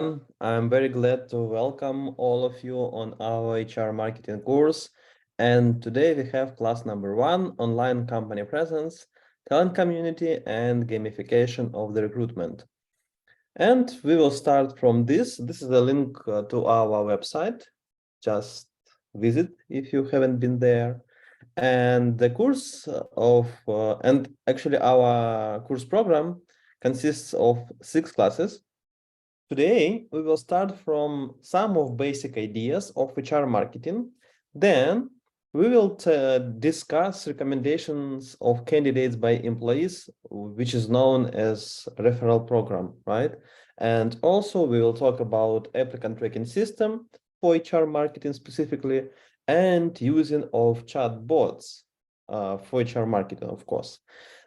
I'm very glad to welcome all of you on our HR marketing course. And today we have class number 1, online company presence, talent community, and gamification of the recruitment. And we will start from this. This is a link to our website. Just visit if you haven't been there. And the course and actually our course program consists of 6 classes. Today, we will start from some of basic ideas of HR marketing. Then we will discuss recommendations of candidates by employees, which is known as referral program, right? And also we will talk about applicant tracking system for HR marketing specifically, and using of chatbots for HR marketing, of course.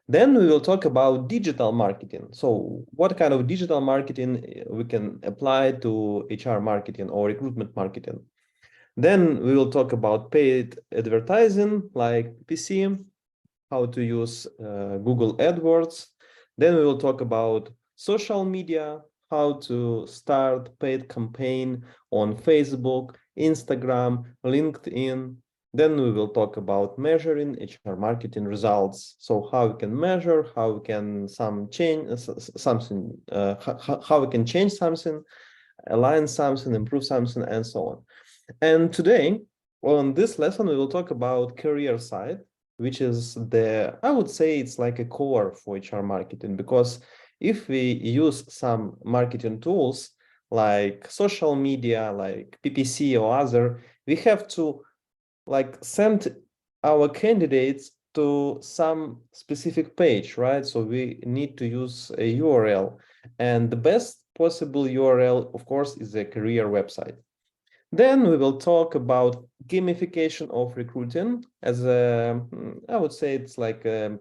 Then we will talk about digital marketing. So what kind of digital marketing we can apply to HR marketing or recruitment marketing. Then we will talk about paid advertising like PPC, how to use Google AdWords. Then we will talk about social media, how to start paid campaign on Facebook, Instagram, LinkedIn. Then we will talk about measuring HR marketing results. So how we can measure, how we can how we can change something, align something, improve something, and so on. And today, on this lesson, we will talk about career side, which is I would say it's like a core for HR marketing, because if we use some marketing tools like social media, like PPC or other, we have to send our candidates to some specific page, right? So we need to use a URL, and the best possible URL, of course, is a career website. Then we will talk about gamification of recruiting as I would say it's like a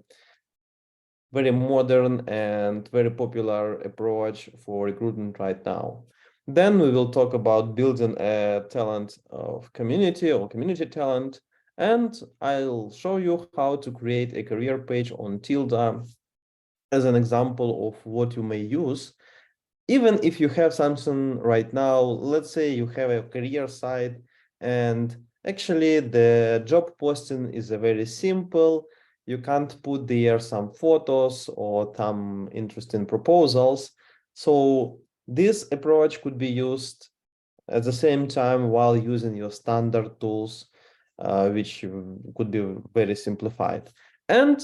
very modern and very popular approach for recruitment right now. Then we will talk about building a talent of community or community talent. And I'll show you how to create a career page on Tilda as an example of what you may use. Even if you have something right now, let's say you have a career site and actually the job posting is a very simple. You can't put there some photos or some interesting proposals. So this approach could be used at the same time while using your standard tools, which could be very simplified. And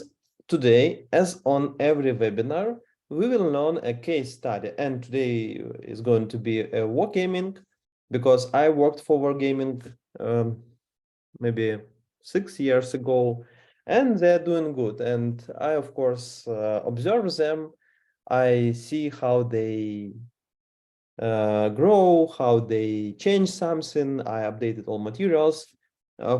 today, as on every webinar, we will learn a case study. And today is going to be a wargaming, because I worked for wargaming maybe 6 years ago, and they're doing good. And I, of course, observe them. I see how they grow, how they change something. I updated all materials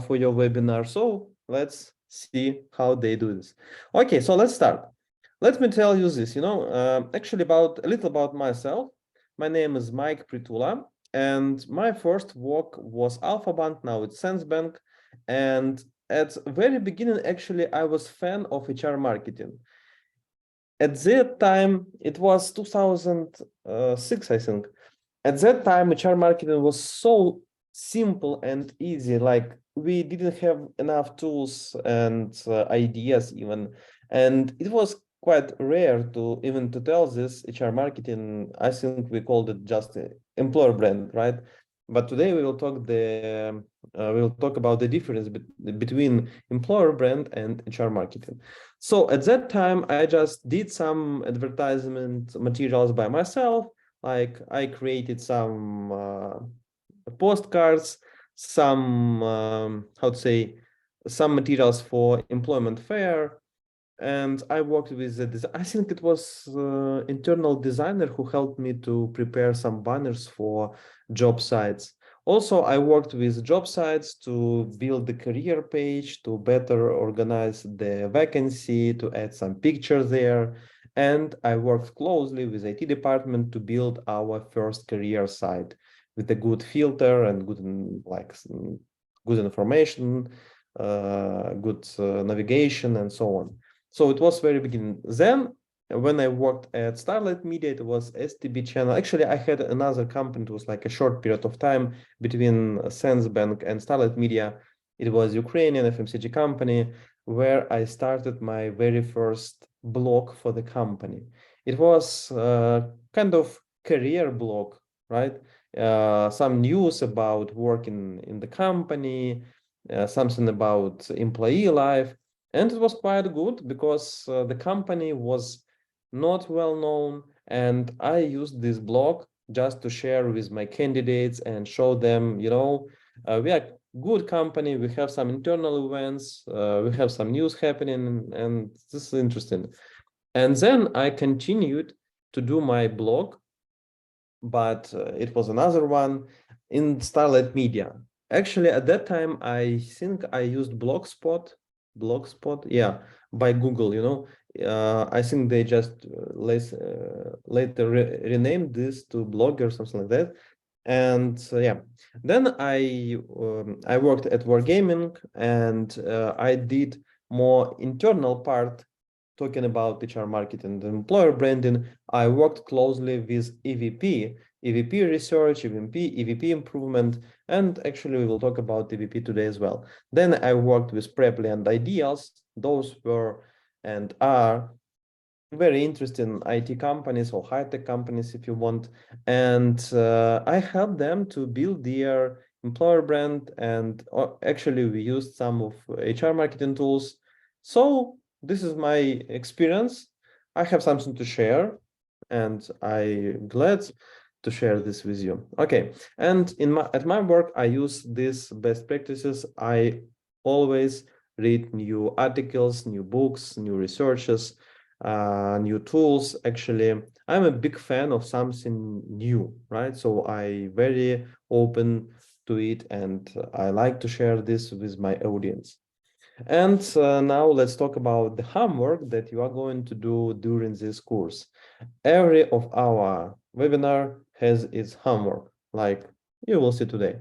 for your webinar. So let's see how they do this. Okay, so let's start. Let me tell you this, actually a little about myself. My name is Mike Pritula, and my first work was Alpha Bank, now it's Bank. And at the very beginning, actually, I was fan of HR marketing. At that time, it was 2006, I think. At that time, HR marketing was so simple and easy. Like we didn't have enough tools and ideas even, and it was quite rare to even to tell this HR marketing. I think we called it just employer brand, right? But today we will talk about the difference between employer brand and HR marketing. So at that time, I just did some advertisement materials by myself. Like I created some postcards, some some materials for employment fair, and I worked with I think it was internal designer who helped me to prepare some banners for job sites. Also, I worked with job sites to build the career page, to better organize the vacancy, to add some pictures there. And I worked closely with IT department to build our first career site with a good filter and good information, good navigation, and so on. So it was very beginning. Then when I worked at Starlight Media, it was STB channel. Actually, I had another company. It was like a short period of time between Bank and Starlight Media. It was Ukrainian FMCG company where I started my very first blog for the company. It was kind of career blog, right? Some news about working in the company, something about employee life. And it was quite good because the company was not well known, and I used this blog just to share with my candidates and show them, we are good company, we have some internal events, we have some news happening, and this is interesting. And then I continued to do my blog, but it was another one in Starlight Media. Actually, at that time, I think I used Blogspot, yeah, by Google, I think they just later renamed this to Blogger or something like that. And yeah, then I worked at Wargaming, and I did more internal part talking about HR marketing and employer branding. I worked closely with EVP research, EVP improvement, and actually we will talk about EVP today as well. Then I worked with Preply and Ideals. Those were and are very interesting IT companies or high-tech companies, if you want. And I helped them to build their employer brand. And actually, we used some of HR marketing tools. So this is my experience. I have something to share, and I'm glad to share this with you. Okay, and at my work, I use these best practices. I always read new articles, new books, new researches, new tools. Actually, I'm a big fan of something new, right? So I very open to it, and I like to share this with my audience. And now let's talk about the homework that you are going to do during this course. Every of our webinar has its homework, like you will see today.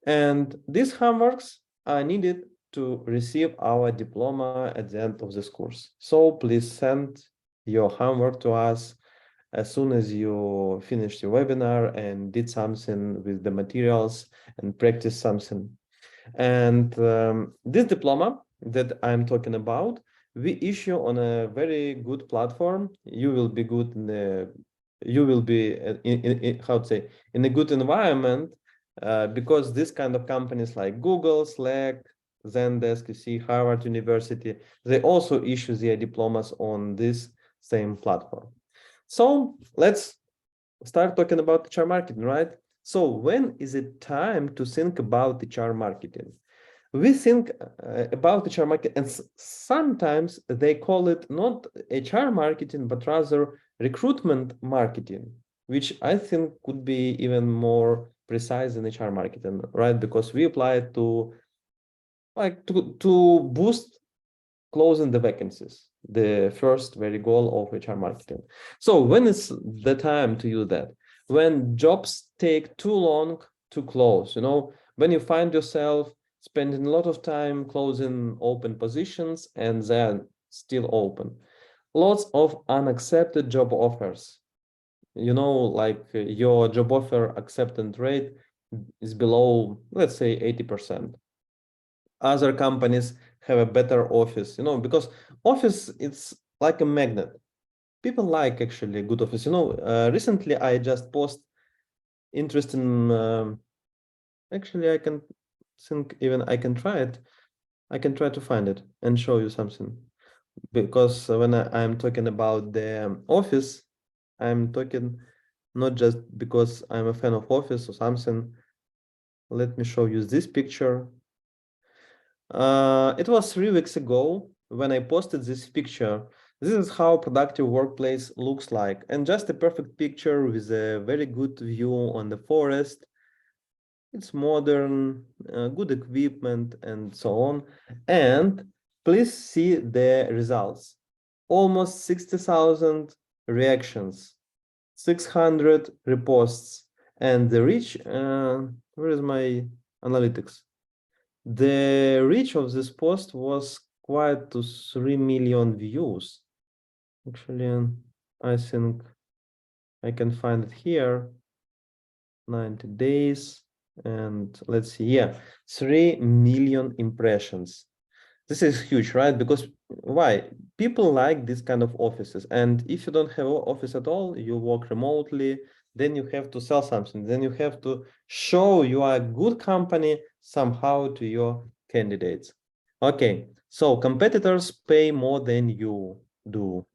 And these homeworks are needed to receive our diploma at the end of this course. So please send your homework to us as soon as you finished your webinar and did something with the materials and practice something. And this diploma that I'm talking about, we issue on a very good platform. You will be good you will be in how to say, in a good environment, because this kind of companies like Google, Slack, Zendesk, you see Harvard University, they also issue their diplomas on this same platform. So let's start talking about HR marketing, right? So when is it time to think about HR marketing? We think about HR marketing, and sometimes they call it not HR marketing, but rather recruitment marketing, which I think could be even more precise than HR marketing, right? Because we apply it to to boost closing the vacancies, the first very goal of HR marketing. So when is the time to use that? When jobs take too long to close, when you find yourself spending a lot of time closing open positions and then still open. Lots of unaccepted job offers. Like your job offer acceptance rate is below, let's say, 80%. Other companies have a better office, because office, it's like a magnet. People like actually a good office. Recently I just post interesting, actually I can think even I can try it. I can try to find it and show you something, because when I'm talking about the office, I'm talking not just because I'm a fan of office or something. Let me show you this picture. It was 3 weeks ago when I posted this picture. This is how productive workplace looks like, and just a perfect picture with a very good view on the forest. It's modern, good equipment, and so on. And please see the results. Almost 60,000 reactions, 600 reposts, and the reach, where is my analytics? The reach of this post was quite to 3 million views. Actually, I think I can find it here. 90 days. And let's see, yeah, 3 million impressions. This is huge, right? Because why? People like this kind of offices. And if you don't have an office at all, you work remotely, then you have to sell something. Then you have to show you are a good company somehow to your candidates. Okay, so competitors pay more than you do.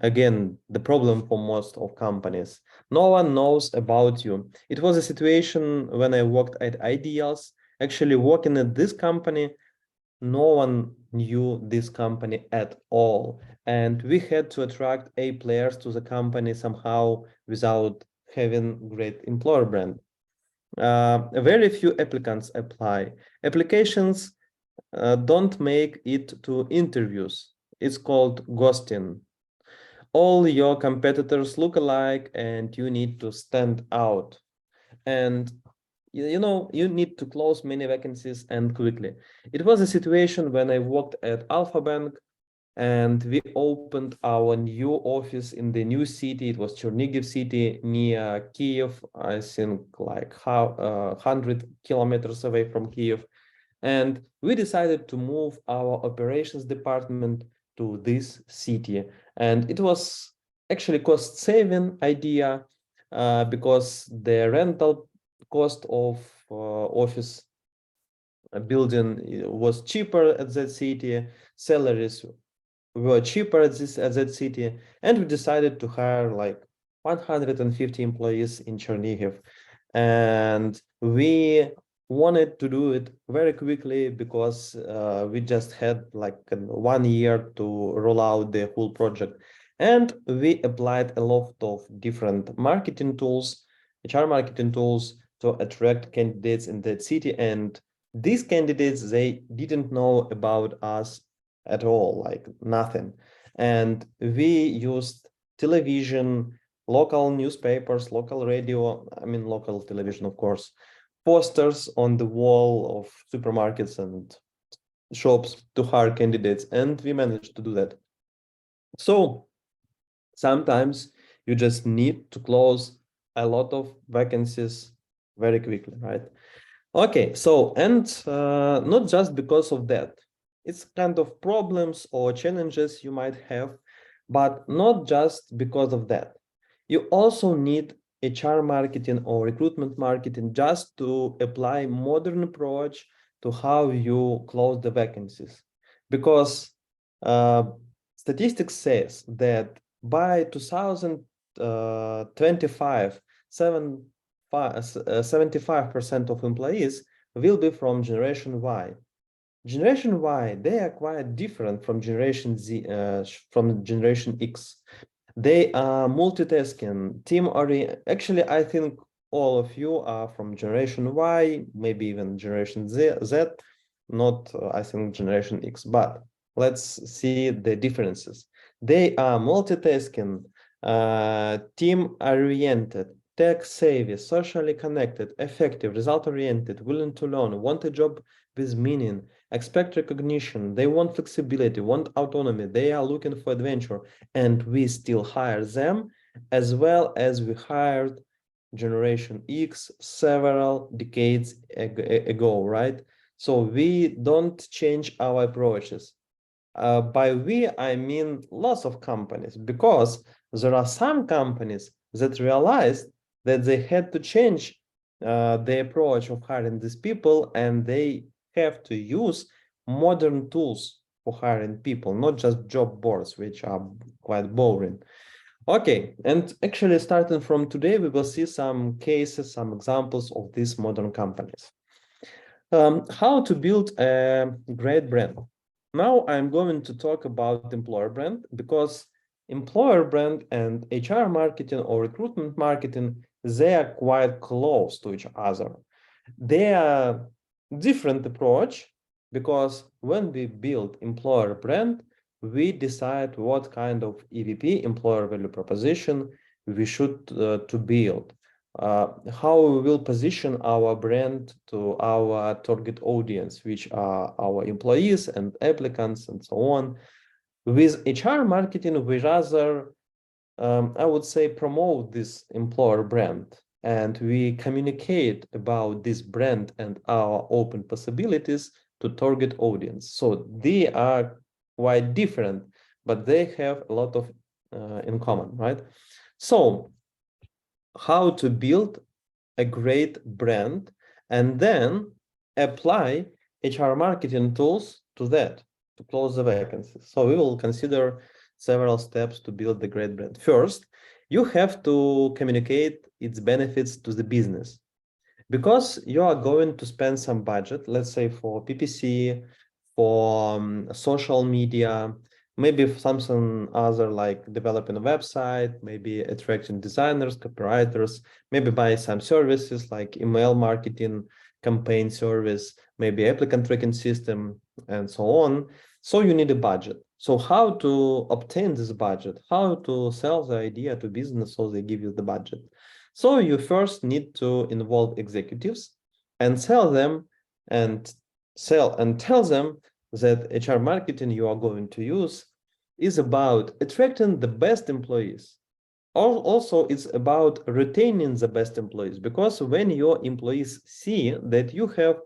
Again, the problem for most of companies. No one knows about you. It was a situation when I worked at Ideals. Actually, working at this company, no one knew this company at all. And we had to attract A players to the company somehow without having great employer brand. Very few applicants apply. Applications don't make it to interviews. It's called ghosting. All your competitors look alike and you need to stand out. And you need to close many vacancies and quickly. It was a situation when I worked at Alpha Bank and we opened our new office in the new city. It was Chernihiv city near Kiev, I think like 100 kilometers away from Kiev. And we decided to move our operations department to this city. And it was actually cost-saving idea because the rental cost of office building was cheaper at that city, salaries were cheaper at that city, and we decided to hire like 150 employees in Chernihiv. And we wanted to do it very quickly because we just had like 1 year to roll out the whole project. And we applied a lot of different marketing tools, HR marketing tools, to attract candidates in that city. And these candidates, they didn't know about us at all, like nothing. And we used television, local newspapers, local radio, I mean, local television, of course, posters on the wall of supermarkets and shops to hire candidates. And we managed to do that. So sometimes you just need to close a lot of vacancies very quickly, right? Okay, so, and not just because of that, it's kind of problems or challenges you might have, but not just because of that. You also need HR marketing or recruitment marketing just to apply modern approach to how you close the vacancies. Because uh, statistics says that by 2025, 75% of employees will be from Generation Y. Generation Y, they are quite different from Generation Z, from Generation X. They are multitasking, team-oriented. Actually, I think all of you are from Generation Y, maybe even Generation Z, not, I think, Generation X. But let's see the differences. They are multitasking, team-oriented, tech-savvy, socially connected, effective, result-oriented, willing to learn, want a job with meaning, expect recognition, they want flexibility, want autonomy, they are looking for adventure, and we still hire them, as well as we hired Generation X several decades ago, right? So we don't change our approaches. By we, I mean lots of companies, because there are some companies that realized that they had to change the approach of hiring these people, and they have to use modern tools for hiring people, not just job boards, which are quite boring. Okay, and actually starting from today, we will see some cases, some examples of these modern companies. How to build a great brand. Now I'm going to talk about employer brand, because employer brand and HR marketing or recruitment marketing, they are quite close to each other. They are different approach, because when we build employer brand, we decide what kind of EVP, employer value proposition, we should to build. How we will position our brand to our target audience, which are our employees and applicants and so on. With HR marketing, we rather I would say, promote this employer brand, and we communicate about this brand and our open possibilities to target audience. So they are quite different, but they have a lot of in common, right? So how to build a great brand and then apply HR marketing tools to that to close the vacancies. So we will consider several steps to build the great brand. First, you have to communicate its benefits to the business because you are going to spend some budget, let's say for PPC, for social media, maybe something other like developing a website, maybe attracting designers, copywriters, maybe buy some services like email marketing, campaign service, maybe applicant tracking system, and so on. So you need a budget. So how to obtain this budget? How to sell the idea to business so they give you the budget? So you first need to involve executives and sell them and tell them that HR marketing you are going to use is about attracting the best employees. Also, it's about retaining the best employees, because when your employees see that you have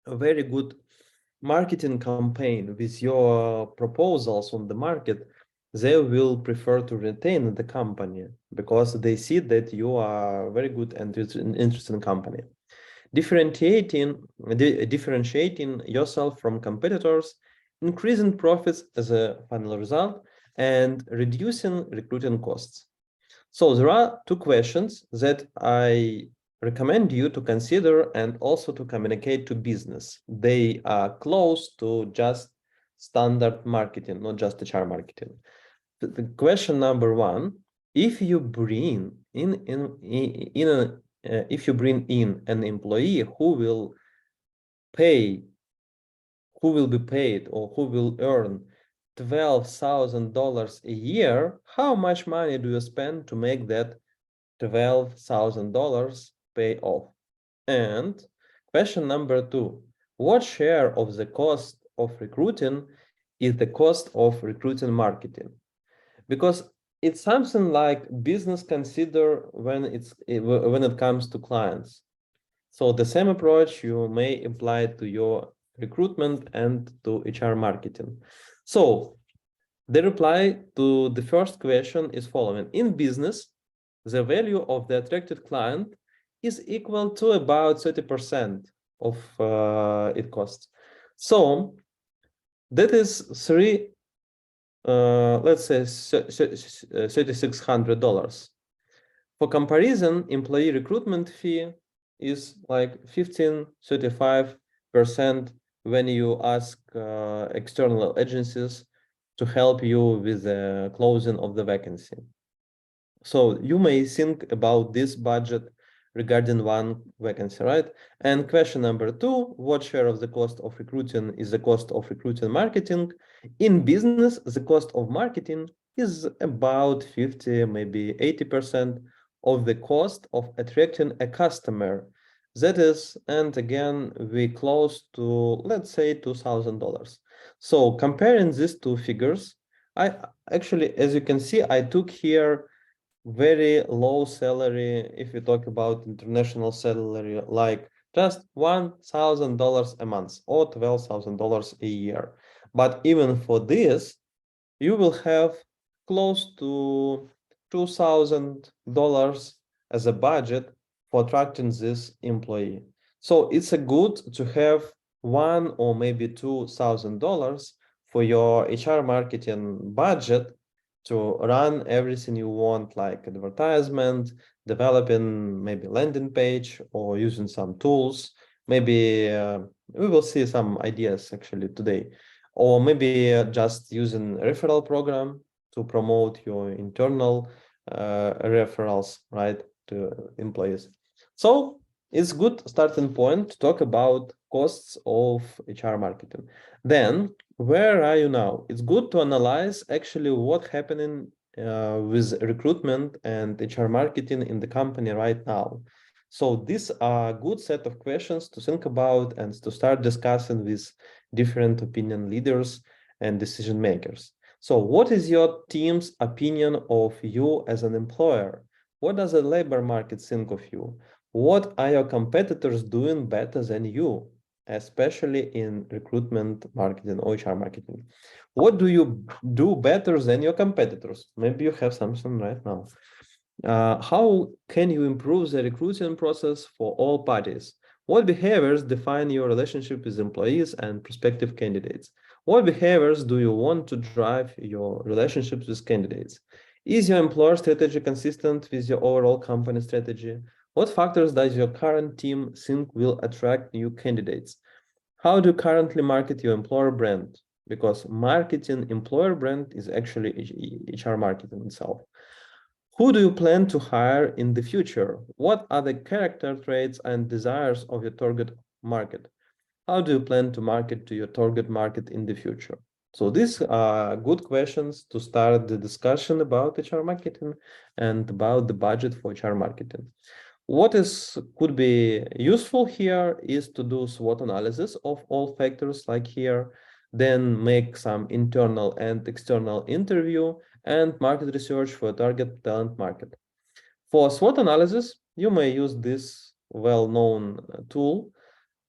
a very good marketing campaign with your proposals on the market, they will prefer to retain the company because they see that you are a very good and interesting company. Differentiating yourself from competitors, increasing profits as a final result, and reducing recruiting costs. So there are two questions that I recommend you to consider and also to communicate to business. They are close to just standard marketing, not just HR marketing. The question number one: if you bring if you bring in an employee who will be paid or who will earn $12,000 a year, how much money do you spend to make that $12,000 pay off? And question number two: what share of the cost of recruiting is the cost of recruiting marketing? Because it's something like business consider when it comes to clients. So the same approach you may apply to your recruitment and to HR marketing. So the reply to the first question is following: in business, the value of the attracted client is equal to about 30% of it costs. So that is let's say $3,600. For comparison, employee recruitment fee is like 15-35% when you ask external agencies to help you with the closing of the vacancy. So you may think about this budget regarding one vacancy, right? And question number two: what share of the cost of recruiting is the cost of recruiting marketing? In business, the cost of marketing is about 50, maybe 80% of the cost of attracting a customer. That is, and again, we close to, let's say, $2,000. So comparing these two figures, I actually, as you can see, I took here very low salary. If you talk about international salary, like just $1,000 a month or $12,000 a year. But even for this, you will have close to $2,000 as a budget for attracting this employee. So it's a good to have $1,000 or maybe $2,000 for your HR marketing budget to run everything you want, like advertisement, developing maybe landing page, or using some tools. Maybe we will see some ideas actually today, or maybe just using referral program to promote your internal referrals, right, to employees. So it's good starting point to talk about costs of HR marketing. Then where are you now? It's good to analyze actually what's happening with recruitment and HR marketing in the company right now. So these are a good set of questions to think about and to start discussing with different opinion leaders and decision makers. So what is your team's opinion of you as an employer? What does the labor market think of you? What are your competitors doing better than you, especially in recruitment marketing or HR marketing? What do you do better than your competitors? Maybe you have something right now. How can you improve the recruiting process for all parties? What behaviors define your relationship with employees and prospective candidates? What behaviors do you want to drive your relationships with candidates? Is your employer strategy consistent with your overall company strategy? What factors does your current team think will attract new candidates? How do you currently market your employer brand? Because marketing employer brand is actually HR marketing itself. Who do you plan to hire in the future? What are the character traits and desires of your target market? How do you plan to market to your target market in the future? So these are good questions to start the discussion about HR marketing and about the budget for HR marketing. What could be useful here is to do SWOT analysis of all factors like here, then make some internal and external interview and market research for target talent market. For SWOT analysis, you may use this well-known tool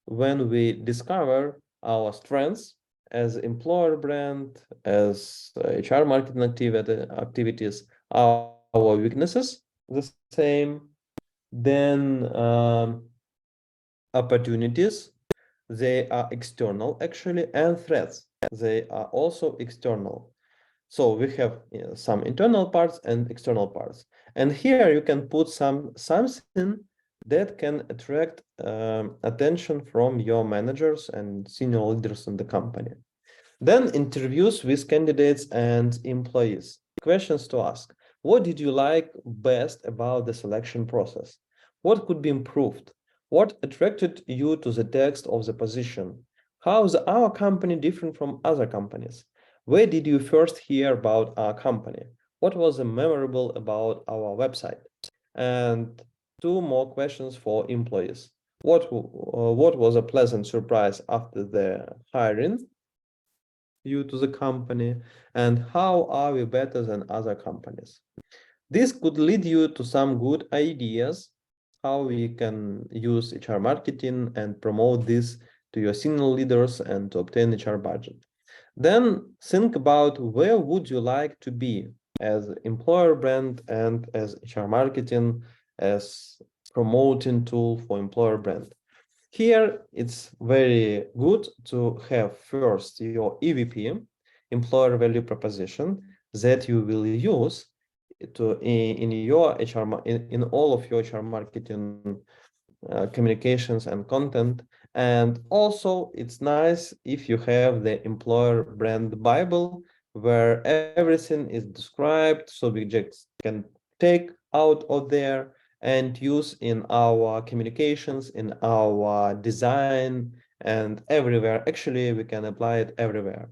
when we discover our strengths as employer brand, as HR marketing activities, our weaknesses, the same, then opportunities, they are external actually, and threats, they are also external. So we have some internal parts and external parts. And here you can put something that can attract attention from your managers and senior leaders in the company. Then interviews with candidates and employees. Questions to ask. What did you like best about the selection process? What could be improved? What attracted you to the text of the position? How is our company different from other companies? Where did you first hear about our company? What was memorable about our website? And two more questions for employees. What was a pleasant surprise after the hiring you to the company, and how are we better than other companies? This could lead you to some good ideas how we can use HR marketing and promote this to your senior leaders and to obtain HR budget. Then think about where would you like to be as employer brand and as HR marketing as promoting tool for employer brand. Here, it's very good to have first your EVP, employer value proposition, that you will use in your HR in all of your HR marketing communications and content. And also, it's nice if you have the employer brand Bible where everything is described, so we just can take out of there and use in our communications, in our design, and everywhere. Actually, we can apply it everywhere.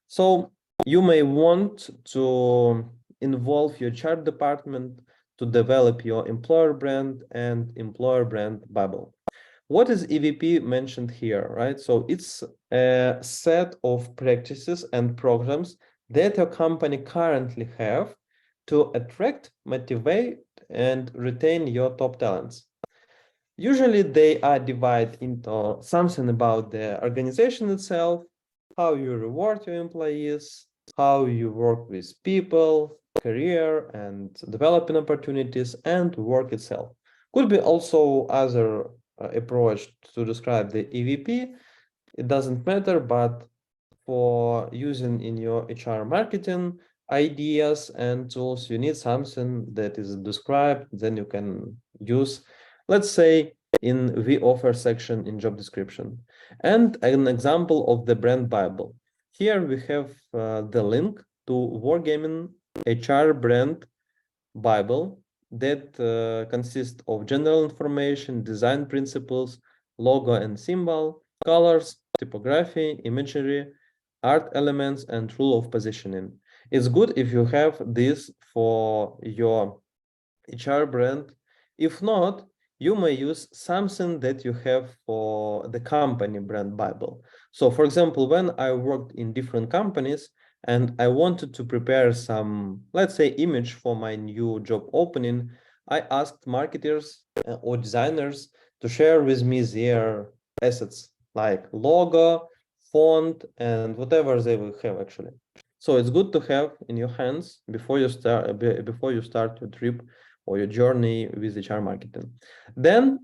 So you may want to involve your HR department to develop your employer brand and employer brand Bible. What is EVP mentioned here, right? So it's a set of practices and programs that your company currently have to attract, motivate, and retain your top talents. Usually they are divided into something about the organization itself, how you reward your employees, how you work with people, career and development opportunities, and work itself. Could be also other approach to describe the EVP. It doesn't matter, but for using in your HR marketing ideas and tools, you need something that is described, then you can use, let's say, in the offer section in job description. And an example of the brand Bible. Here we have the link to Wargaming HR brand Bible that consists of general information, design principles, logo and symbol, colors, typography, imagery, art elements, and rule of positioning. It's good if you have this for your HR brand. If not, you may use something that you have for the company brand Bible. So for example, when I worked in different companies, and I wanted to prepare some, let's say, image for my new job opening, I asked marketers or designers to share with me their assets like logo, font, and whatever they will have actually. So it's good to have in your hands before you start your trip or your journey with HR marketing. Then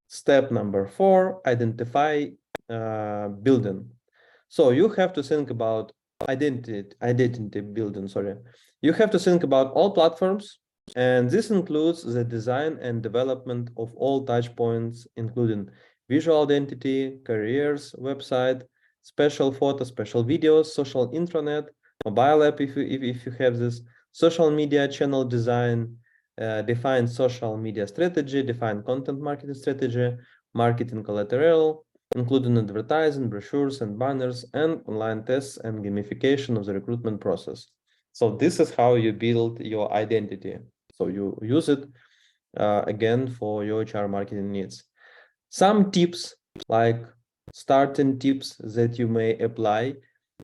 step number 4, identify building. So you have to think about identity building, sorry. You have to think about all platforms, and this includes the design and development of all touch points, including visual identity, careers, website, special photos, special videos, social intranet, mobile app if you have this, social media channel design, define social media strategy, define content marketing strategy, marketing collateral, including advertising, brochures and banners, and online tests and gamification of the recruitment process. So this is how you build your identity. So you use it again for your HR marketing needs. Some tips, like starting tips that you may apply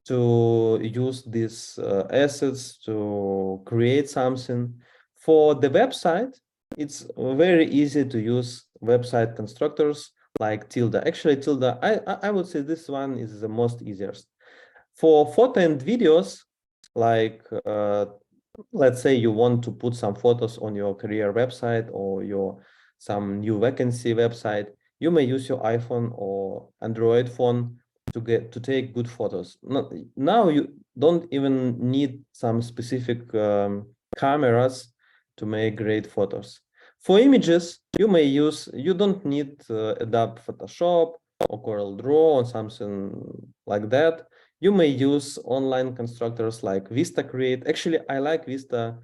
to use these assets to create something. For the website, it's very easy to use website constructors like Tilda. Actually, Tilda, I would say this one is the most easiest. For photo and videos, like let's say you want to put some photos on your career website or your some new vacancy website, you may use your iPhone or Android phone to take good photos. Now you don't even need some specific cameras to make great photos. For images, you don't need Adobe Photoshop or Corel Draw or something like that. You may use online constructors like Vista Create. Actually, I like Vista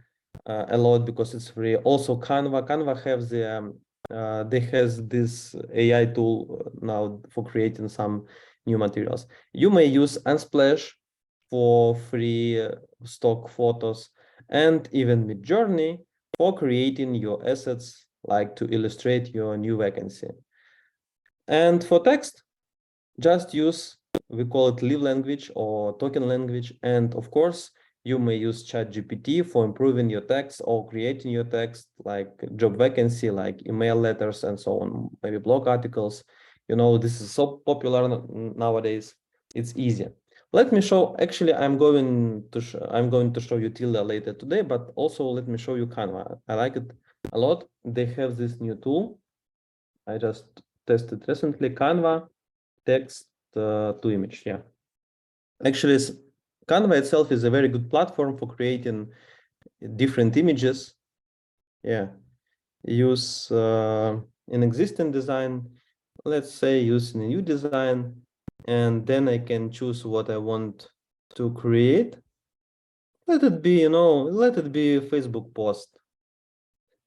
a lot because it's free. Also, Canva has they has this AI tool now for creating some new materials. You may use Unsplash for free stock photos, and even Midjourney for creating your assets, like to illustrate your new vacancy. And for text, just use, we call it live language or token language. And of course, you may use ChatGPT for improving your text or creating your text, like job vacancy, like email letters and so on, maybe blog articles. You know, this is so popular nowadays. It's easy. Let me show, actually, I'm going to show you Tilda later today, but also let me show you Canva. I like it a lot. They have this new tool. I just tested recently, Canva text to image. Yeah, actually, Canva itself is a very good platform for creating different images. Yeah, use an existing design, let's say using a new design, and then I can choose what I want to create. Let it be, let it be a Facebook post.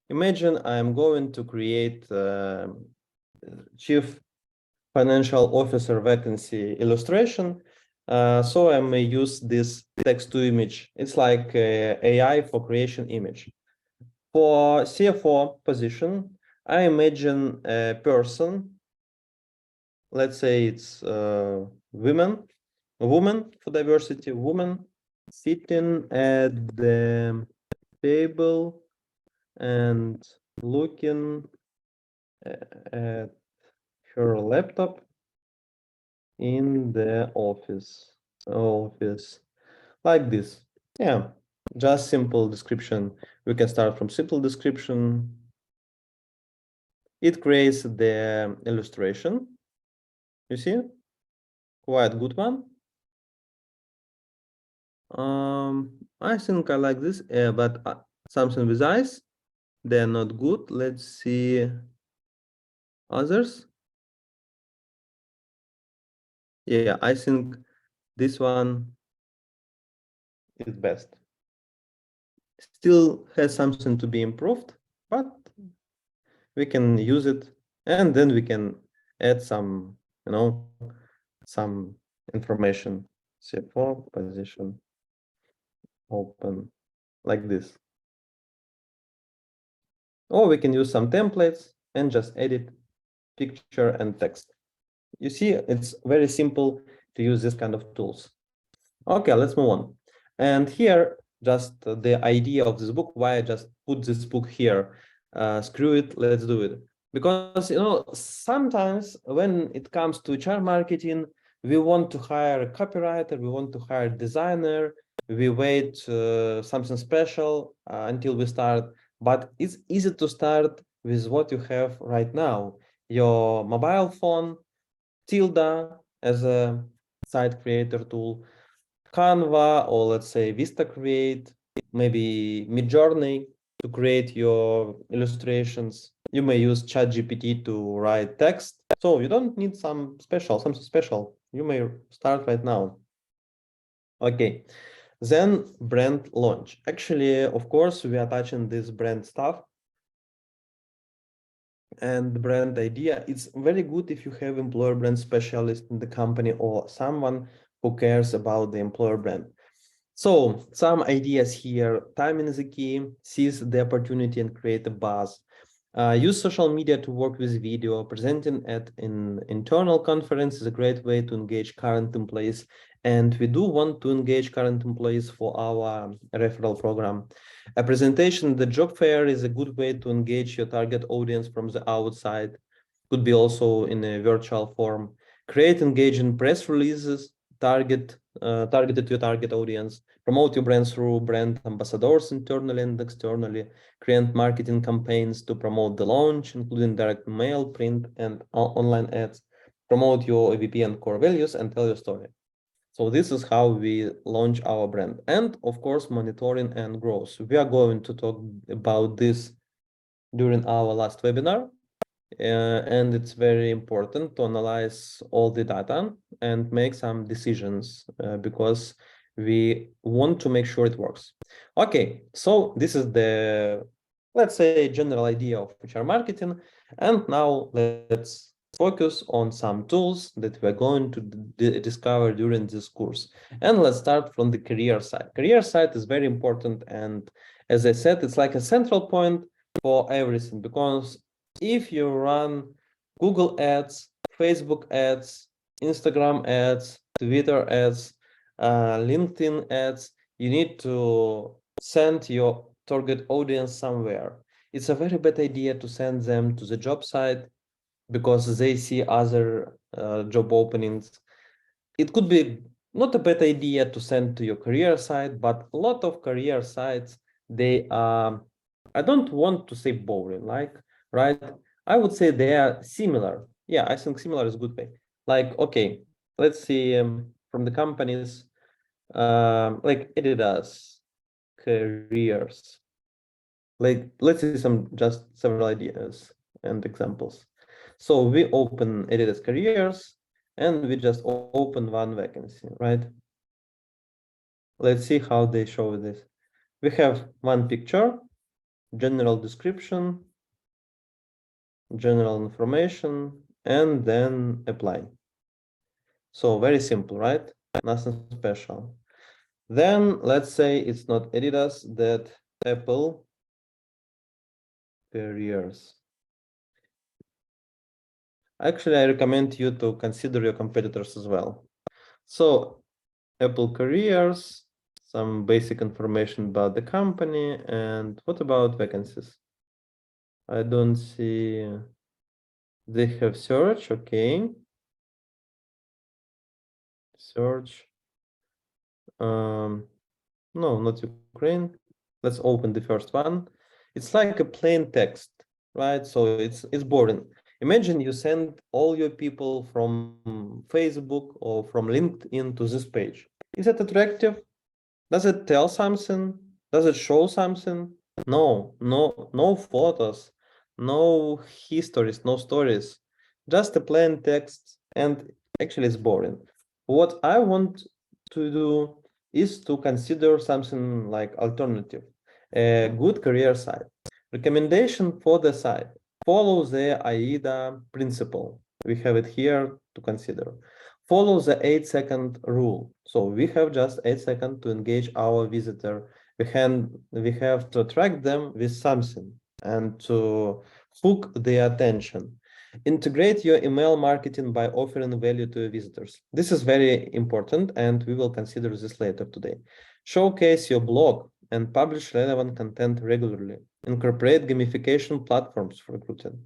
Imagine I'm going to create chief financial officer vacancy illustration. So I may use this text to image. It's like AI for creation image. For CFO position, I imagine a person, let's say it's woman for diversity, woman sitting at the table and looking at her laptop in the office like this. Yeah, just simple description. We can start from simple description. It creates the illustration. You see, quite good one. I think I like this, but something with eyes, they're not good. Let's see others. Yeah, I think this one is best. Still has something to be improved, but we can use it, and then we can add some, some information. CFO position open like this. Or we can use some templates and just edit picture and text. You see, it's very simple to use this kind of tools. Okay, let's move on. And here, just the idea of this book, why I just put this book here. Screw it, let's do it. Because, sometimes when it comes to HR marketing, we want to hire a copywriter, we want to hire a designer, we wait something special until we start. But it's easy to start with what you have right now. Your mobile phone, Tilda as a site creator tool, Canva, or let's say Vista Create, maybe Midjourney to create your illustrations. You may use ChatGPT to write text. So you don't need something special. You may start right now. Okay. Then brand launch. Actually, of course, we are touching this brand stuff and brand idea. It's very good if you have employer brand specialist in the company or someone who cares about the employer brand. So some ideas here. Timing is the key. Seize the opportunity and create a buzz. Use social media to work with video. Presenting at an internal conference is a great way to engage current employees. And we do want to engage current employees for our referral program. A presentation at the job fair is a good way to engage your target audience from the outside. Could be also in a virtual form. Create engaging press releases targeted to your target audience. Promote your brand through brand ambassadors internally and externally. Create marketing campaigns to promote the launch, including direct mail, print, and online ads. Promote your AVP and core values and tell your story. So this is how we launch our brand. And of course, monitoring and growth. We are going to talk about this during our last webinar. And it's very important to analyze all the data and make some decisions because we want to make sure it works. Okay, so this is the, let's say, general idea of HR marketing. And now let's focus on some tools that we're going to discover during this course. And let's start from the career side. Career side is very important. And as I said, it's like a central point for everything, because if you run Google ads, Facebook ads, Instagram ads, Twitter ads, LinkedIn ads, you need to send your target audience somewhere. It's a very bad idea to send them to the job site because they see other job openings. It could be not a bad idea to send to your career site, but a lot of career sites, they are, I don't want to say boring, right? I would say they are similar. Yeah, I think similar is a good way. Like, okay, let's see from the companies like Adidas, careers. Like, let's see just several ideas and examples. So we open Adidas careers and we just open one vacancy, right? Let's see how they show this. We have one picture, general description, general information, and then apply. So very simple, right? Nothing special. Then let's say it's not Adidas, that Apple careers. Actually, I recommend you to consider your competitors as well. So Apple careers, some basic information about the company, and what about vacancies? I don't see. They have search, okay. Search. No, not Ukraine. Let's open the first one. It's like a plain text, right? So it's boring. Imagine you send all your people from Facebook or from LinkedIn to this page. Is it attractive? Does it tell something? Does it show something? No photos, no histories, no stories, just a plain text, and actually it's boring. What I want to do is to consider something like alternative, a good career site. Recommendation for the site: follow the AIDA principle. We have it here to consider. Follow the 8-second rule. So we have just 8 seconds to engage our visitor. We have to attract them with something and to hook their attention. Integrate your email marketing by offering value to your visitors. This is very important, and we will consider this later today. Showcase your blog and publish relevant content regularly. Incorporate gamification platforms for recruiting.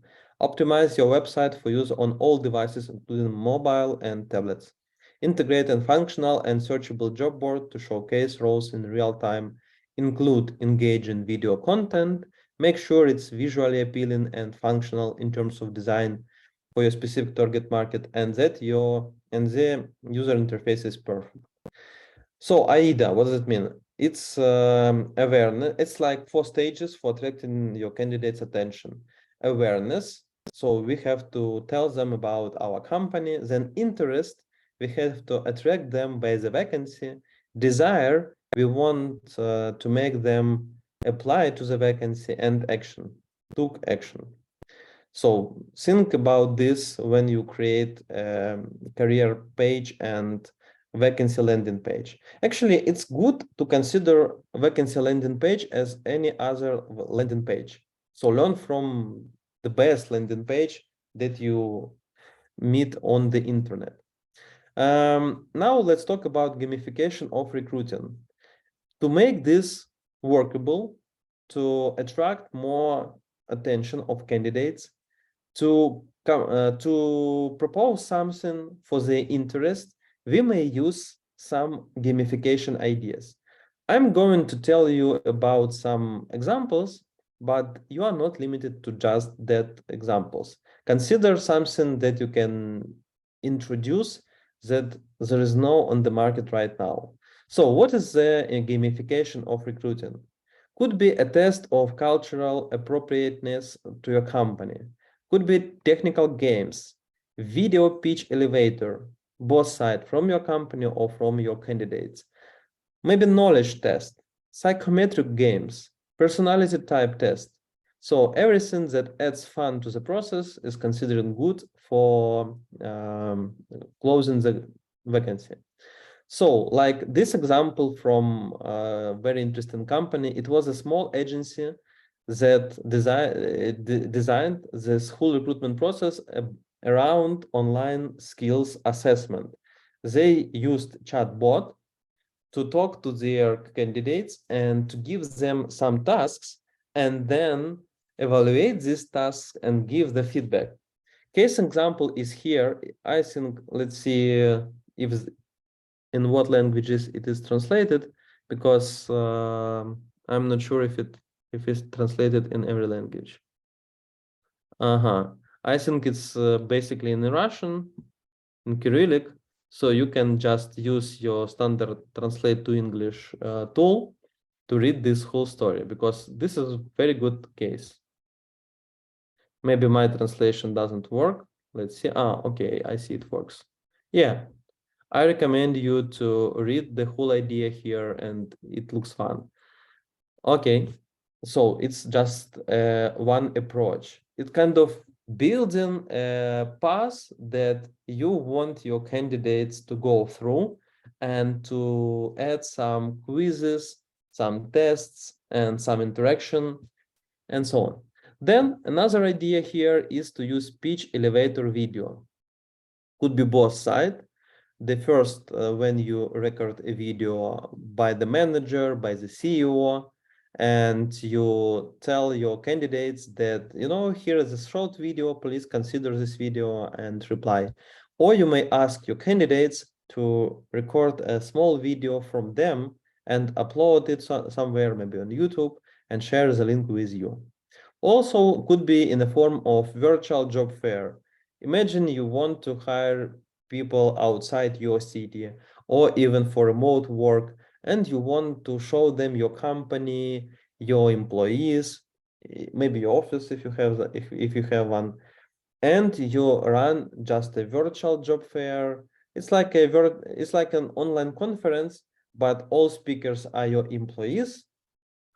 Optimize your website for use on all devices, including mobile and tablets. Integrate a functional and searchable job board to showcase roles in real time. Include engaging video content. Make sure it's visually appealing and functional in terms of design for your specific target market, and that the user interface is perfect. So AIDA, what does it mean? It's awareness. It's like 4 stages for attracting your candidate's attention. Awareness. So we have to tell them about our company. Then interest. We have to attract them by the vacancy. Desire. We want to make them apply to the vacancy, and action. Took action. So think about this when you create a career page and vacancy landing page. Actually, it's good to consider vacancy landing page as any other landing page. So learn from the best landing page that you meet on the internet. Now let's talk about gamification of recruiting. To make this workable, to attract more attention of candidates, to propose something for their interest, we may use some gamification ideas. I'm going to tell you about some examples, but you are not limited to just that examples. Consider something that you can introduce that there is no on the market right now. So what is the gamification of recruiting? Could be a test of cultural appropriateness to your company. Could be technical games, video pitch elevator, both sides, from your company or from your candidates. Maybe knowledge test, psychometric games, personality type test. So everything that adds fun to the process is considered good for closing the vacancy. So like this example from a very interesting company, it was a small agency that designed this whole recruitment process around online skills assessment. They used chatbot to talk to their candidates and to give them some tasks, and then evaluate these tasks and give the feedback. Case example is here. I think, let's see if in what languages it is translated, because I'm not sure if it's translated in every language. I think it's basically in Russian, in Cyrillic. So you can just use your standard translate to English tool to read this whole story, because this is a very good case. Maybe my translation doesn't work. Let's see. Okay, I see it works. Yeah, I recommend you to read the whole idea here, and it looks fun. Okay, so it's just one approach. It's kind of building a path that you want your candidates to go through, and to add some quizzes, some tests, and some interaction, and so on. Then another idea here is to use pitch elevator video. Could be both sides. The first, when you record a video by the manager, by the CEO, and you tell your candidates that, here is a short video, please consider this video and reply. Or you may ask your candidates to record a small video from them and upload it somewhere, maybe on YouTube, and share the link with you. Also could be in the form of virtual job fair. Imagine you want to hire people outside your city, or even for remote work, and you want to show them your company, your employees, maybe your office if you have one, and you run just a virtual job fair. It's like an online conference, but all speakers are your employees,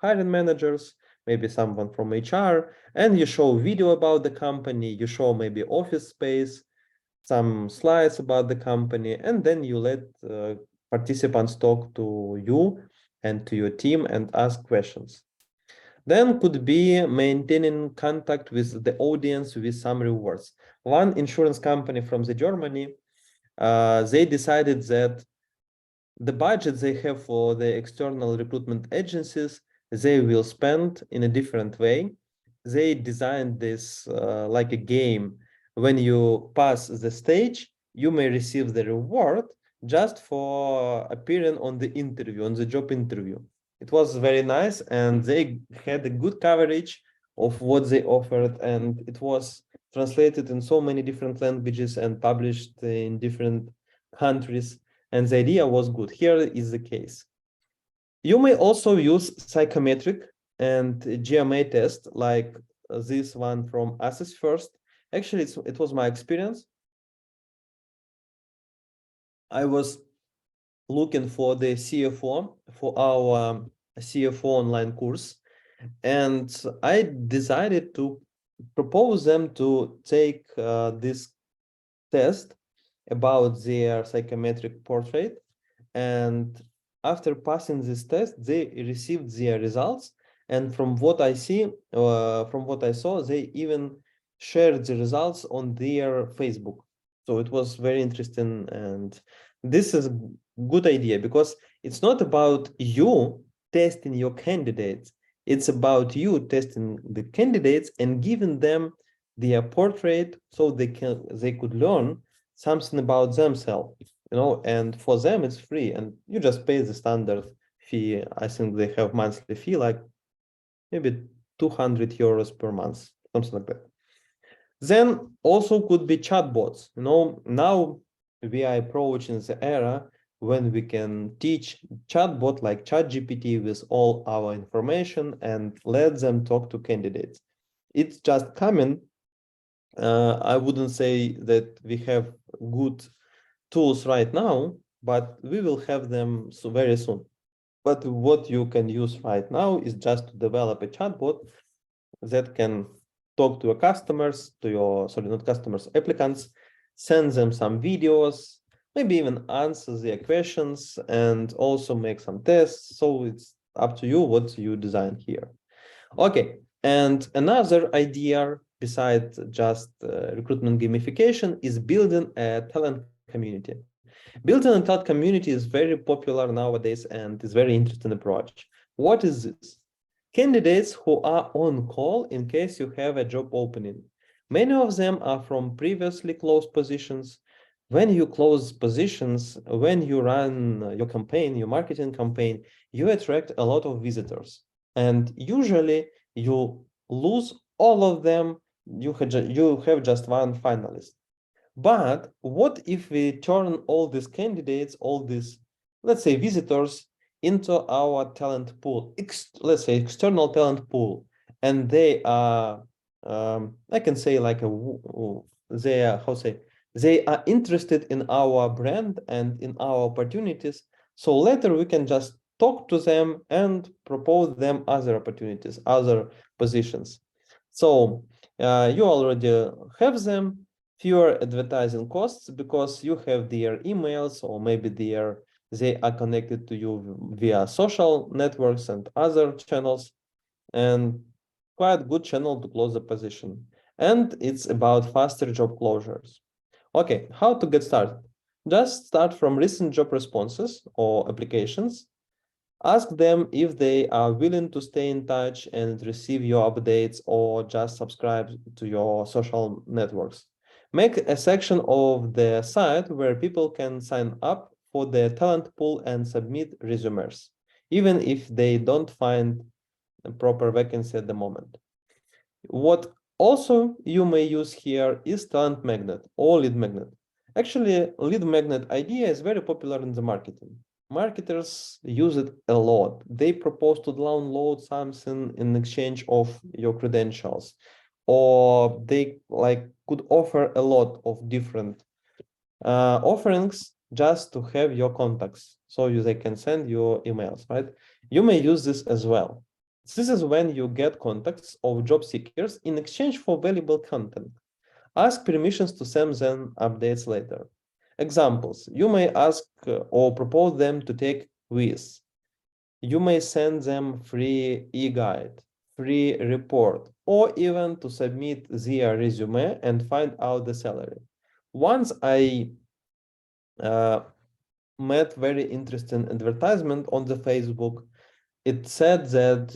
hiring managers, maybe someone from HR, and you show video about the company, you show maybe office space, some slides about the company, and then you let participants talk to you and to your team and ask questions. Then could be maintaining contact with the audience with some rewards. One insurance company from Germany, they decided that the budget they have for the external recruitment agencies, they will spend in a different way. They designed this like a game. When you pass the stage, you may receive the reward just for appearing on the interview, on the job interview. It was very nice, and they had a good coverage of what they offered, and it was translated in so many different languages and published in different countries, and the idea was good. Here is the case. You may also use psychometric and GMA test like this one from Assess First. Actually, it was my experience. I was looking for the CFO for our CFO online course, and I decided to propose them to take this test about their psychometric portrait, and after passing this test, they received their results. And from what I saw, they even shared the results on their Facebook. So it was very interesting, and this is a good idea because it's not about you testing your candidates. It's about you testing the candidates and giving them their portrait so they could learn something about themselves, and for them it's free, and you just pay the standard fee. I think they have monthly fee like maybe 200 euros per month, something like that. Then also could be chatbots. Now we are approaching the era when we can teach chatbot like ChatGPT with all our information and let them talk to candidates. It's just coming. I wouldn't say that we have good tools right now, but we will have them so very soon. But what you can use right now is just to develop a chatbot that can talk to your customers, not customers, applicants, send them some videos, maybe even answer their questions, and also make some tests. So it's up to you what you design here. Okay, and another idea besides just recruitment gamification is building a talent community. Building a talent community is very popular nowadays and is very interesting approach. What is this? Candidates who are on call in case you have a job opening. Many of them are from previously closed positions. When you close positions, when you run your campaign, your marketing campaign, you attract a lot of visitors. And usually you lose all of them. You have just one finalist. But what if we turn all these candidates, all these, let's say, visitors into our talent pool, let's say external talent pool, and they are, I can say like they are interested in our brand and in our opportunities. So later we can just talk to them and propose them other opportunities, other positions. So you already have them. Fewer advertising costs because you have their emails, or maybe they are connected to you via social networks and other channels, and quite good channel to close the position. And it's about faster job closures. Okay, how to get started? Just start from recent job responses or applications. Ask them if they are willing to stay in touch and receive your updates, or just subscribe to your social networks. Make a section of the site where people can sign up for the talent pool and submit resumes, even if they don't find a proper vacancy at the moment. What also you may use here is talent magnet or lead magnet. Actually, lead magnet idea is very popular in the marketing. Marketers use it a lot. They propose to download something in exchange of your credentials, or they could offer a lot of different offerings just to have your contacts, so they can send you emails, right? You may use this as well. This is when you get contacts of job seekers in exchange for valuable content. Ask permissions to send them updates later. Examples: you may ask or propose them to take quiz. You may send them free e-guide, free report, or even to submit their resume and find out the salary. Once I met very interesting advertisement on the Facebook. It said that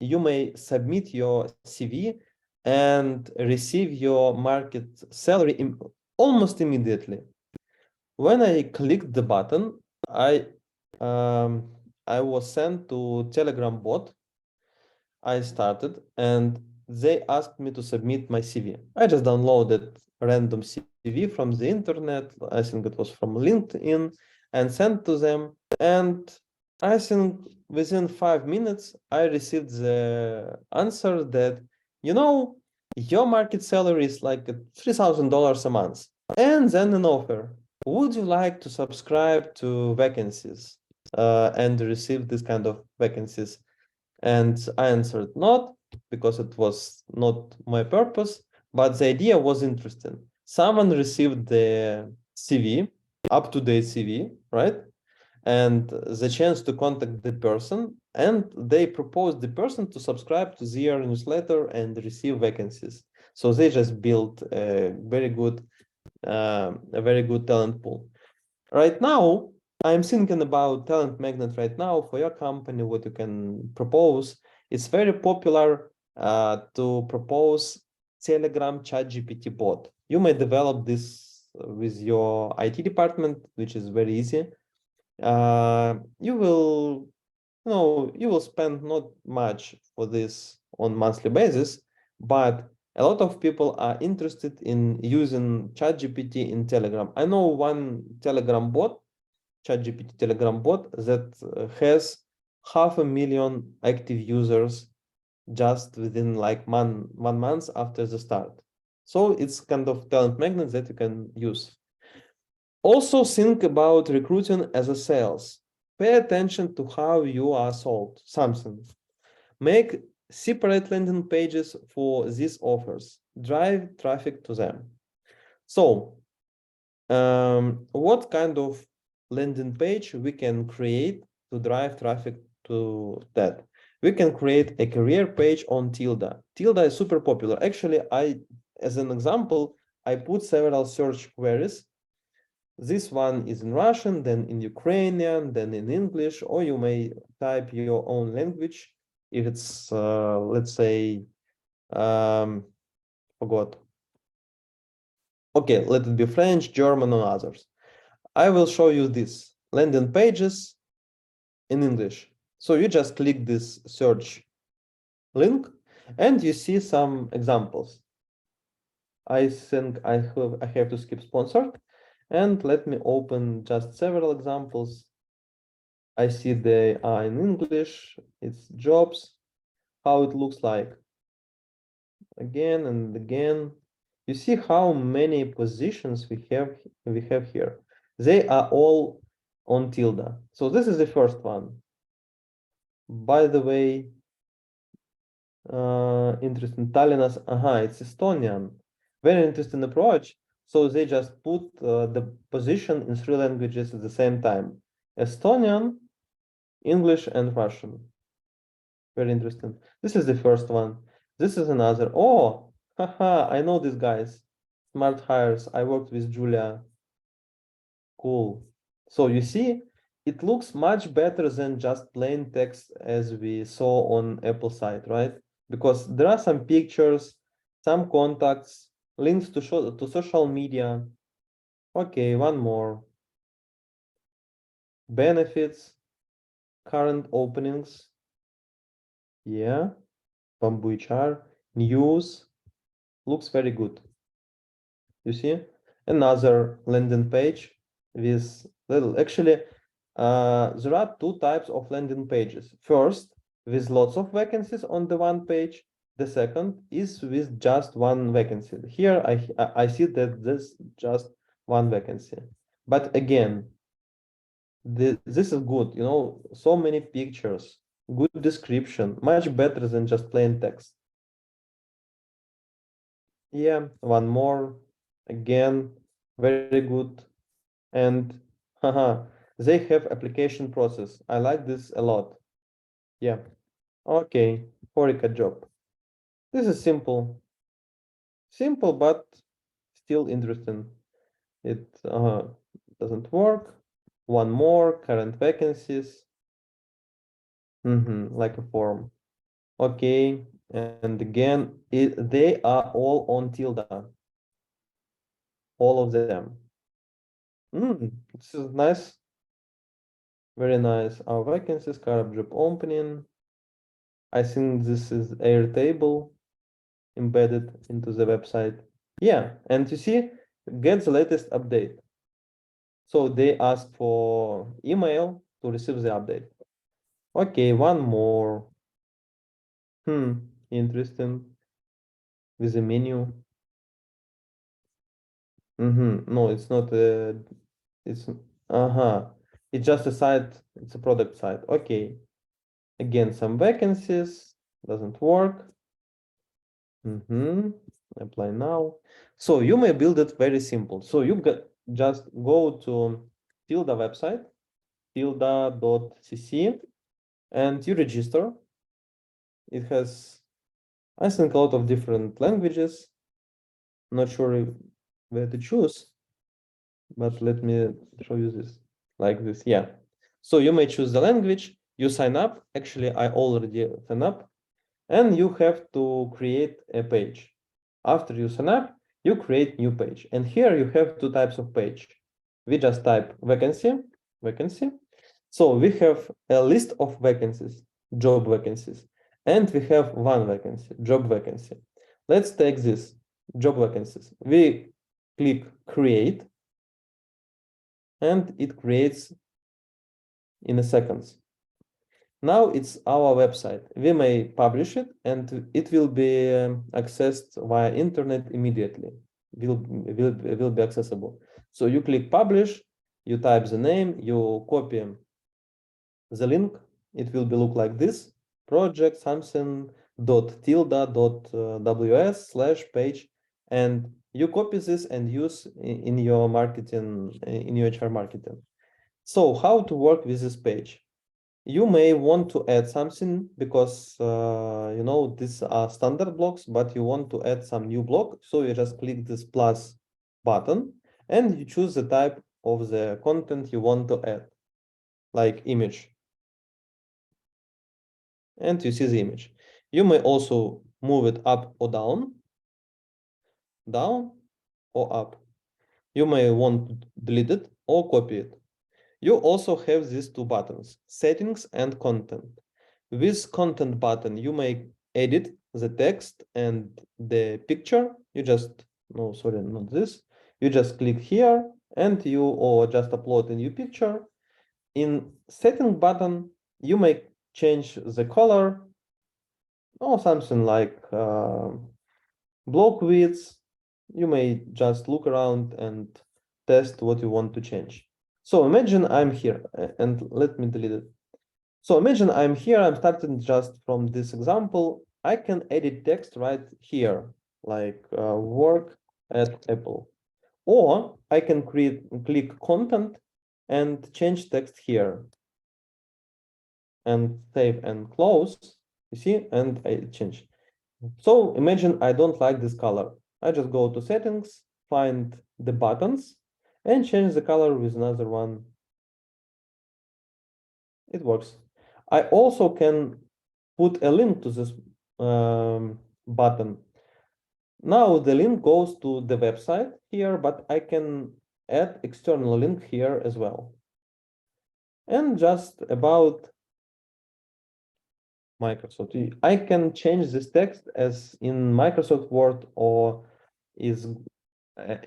you may submit your CV and receive your market salary almost immediately. When I clicked the button, I was sent to Telegram bot. I started and they asked me to submit my CV. I just downloaded random CV from the internet. I think it was from LinkedIn and sent to them. And I think within 5 minutes, I received the answer that, your market salary is like $3,000 a month. And then an offer. Would you like to subscribe to Vacancies and receive this kind of vacancies? And I answered not, because it was not my purpose, but the idea was interesting. Someone received the CV, up-to-date CV, right? And the chance to contact the person, and they proposed the person to subscribe to their newsletter and receive vacancies. So they just built a very good talent pool. Right now, I'm thinking about Talent Magnet right now for your company, what you can propose. It's very popular to propose Telegram ChatGPT bot. You may develop this with your IT department, which is very easy. You will spend not much for this on monthly basis, but a lot of people are interested in using ChatGPT in Telegram. I know one Telegram bot, ChatGPT Telegram bot, that has 500,000 active users just within like one month after the start. So it's kind of talent magnet that you can use. Also think about recruiting as a sales. Pay attention to how you are sold something. Make separate landing pages for these offers. Drive traffic to them. So what kind of landing page we can create to drive traffic to that? We can create a career page on Tilda. Tilda is super popular. Actually, as an example, I put several search queries. This one is in Russian, then in Ukrainian, then in English, or you may type your own language. If it's, let's say, forgot. Okay, let it be French, German, or others. I will show you this landing pages in English. So you just click this search link and you see some examples. I think I have to skip sponsored, and let me open just several examples. I see they are in English. It's jobs, how it looks like. Again and again. You see how many positions we have here. They are all on Tilda. So this is the first one. By the way, interesting. Tallinnas, it's Estonian. Very interesting approach. So they just put the position in 3 languages at the same time: Estonian, English, and Russian. Very interesting. This is the first one. This is another. Oh, haha, I know these guys. Smart hires. I worked with Julia. Cool. So you see, it looks much better than just plain text as we saw on Apple site, right? Because there are some pictures, some contacts, links to social media. Okay, one more. Benefits, current openings. Yeah, Bamboo HR, news. Looks very good. You see? Another landing page with little. Actually, there are 2 types of landing pages. First, with lots of vacancies on the one page. The second is with just one vacancy. Here I see that this just one vacancy. But again, this is good, so many pictures, good description, much better than just plain text. Yeah, one more, again, very good. And they have application process. I like this a lot. Yeah. Okay, Horeca job. This is simple, but still interesting. It doesn't work. One more, current vacancies. Like a form. Okay, and again, they are all on Tilda. All of them. This is nice. Very nice. Our vacancies, current job opening. I think this is Airtable embedded into the website. Yeah, and you see, get the latest update. So they ask for email to receive the update. Okay, one more. Interesting. With a menu. No, it's not a, it's, it's just a site, it's a product site. Okay. Again, some vacancies, doesn't work. Apply now. So you may build it very simple. So you just go to Tilda website, tilda.cc, and you register. It has, I think, a lot of different languages. Not sure where to choose, but let me show you this like this. Yeah. So you may choose the language, you sign up. Actually, I already signed up, and you have to create a page. After you sign up, you create new page. And here you have two types of page. We just type vacancy. So we have a list of vacancies, job vacancies, and we have one vacancy, job vacancy. Let's take this, job vacancies. We click create, and it creates in a seconds. Now it's our website. We may publish it, and it will be accessed via internet immediately. Will be accessible. So you click publish, you type the name, you copy the link. It will be look like this: project something .tilda.ws/page, and you copy this and use in your marketing, in your HR marketing. So how to work with this page? You may want to add something because these are standard blocks, but you want to add some new block. So you just click this plus button and you choose the type of the content you want to add, like image. And you see the image. You may also move it up or down or up. You may want to delete it or copy it. You also have these two buttons, settings and content. With content button, you may edit the text and the picture. You just, no, sorry, not this. You just click here and or just upload a new picture. In setting button, you may change the color or something like block width. You may just look around and test what you want to change. So imagine I'm here, and let me delete it. So imagine I'm here, I'm starting just from this example. I can edit text right here, like work at Apple. Or I can click content and change text here. And save and close, you see, and I change. So imagine I don't like this color. I just go to settings, find the buttons, and change the color with another one. It works. I also can put a link to this button. Now the link goes to the website here, but I can add external link here as well. And just about Microsoft, I can change this text as in Microsoft Word or is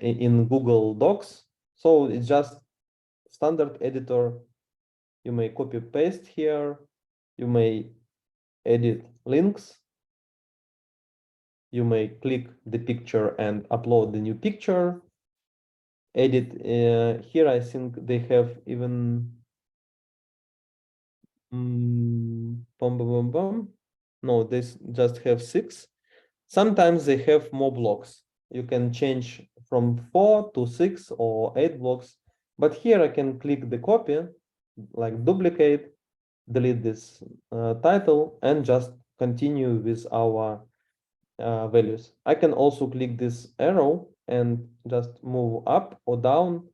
in Google Docs. So it's just standard editor. You may copy paste here. You may edit links. You may click the picture and upload the new picture. Edit here. I think they have even no, they just have 6. Sometimes they have more blocks. You can change from 4 to 6 or 8 blocks. But here I can click the copy, like duplicate, delete this title, and just continue with our values. I can also click this arrow and just move up or down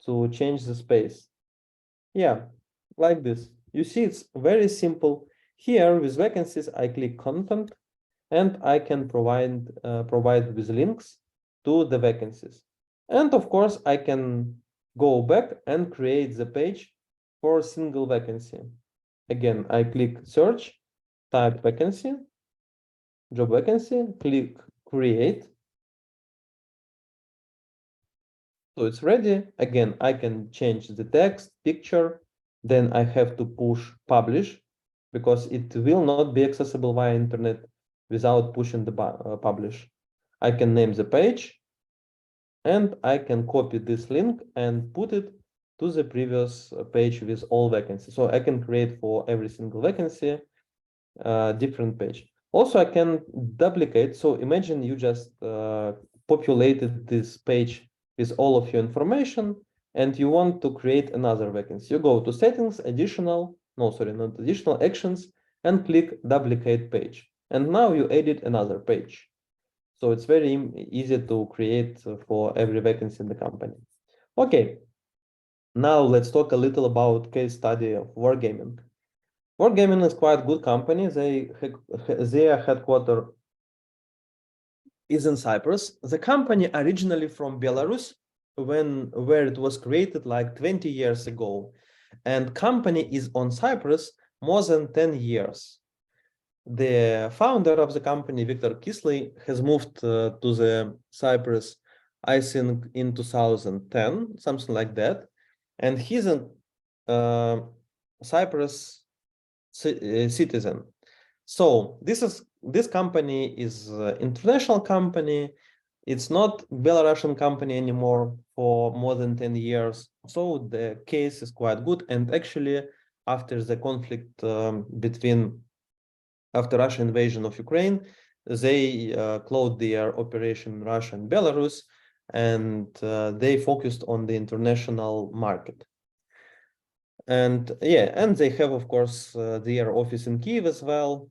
to change the space. Yeah, like this. You see, it's very simple. Here with vacancies, I click content and I can provide with links to the vacancies. And of course, I can go back and create the page for a single vacancy. Again, I click search, type vacancy, job vacancy, click create. So it's ready. Again, I can change the text, picture, then I have to push publish because it will not be accessible via internet without pushing the publish. I can name the page and I can copy this link and put it to the previous page with all vacancies. So I can create for every single vacancy a different page. Also, I can duplicate. So imagine you just populated this page with all of your information and you want to create another vacancy. You go to settings, not additional actions, and click duplicate page. And now you edit another page. So it's very easy to create for every vacancy in the company. Okay, now let's talk a little about case study of Wargaming. Wargaming is quite good company. Their headquarters is in Cyprus. The company originally from Belarus, where it was created like 20 years ago, and company is on Cyprus more than 10 years. The founder of the company, Viktor Kisley, has moved to the Cyprus, I think, in 2010, something like that, and he's a Cyprus citizen. So this company is an international company. It's not Belarusian company anymore for more than 10 years. So the case is quite good. And actually, after the conflict after Russian invasion of Ukraine, they closed their operation in Russia and Belarus, and they focused on the international market. And yeah, and they have, of course, their office in Kyiv as well.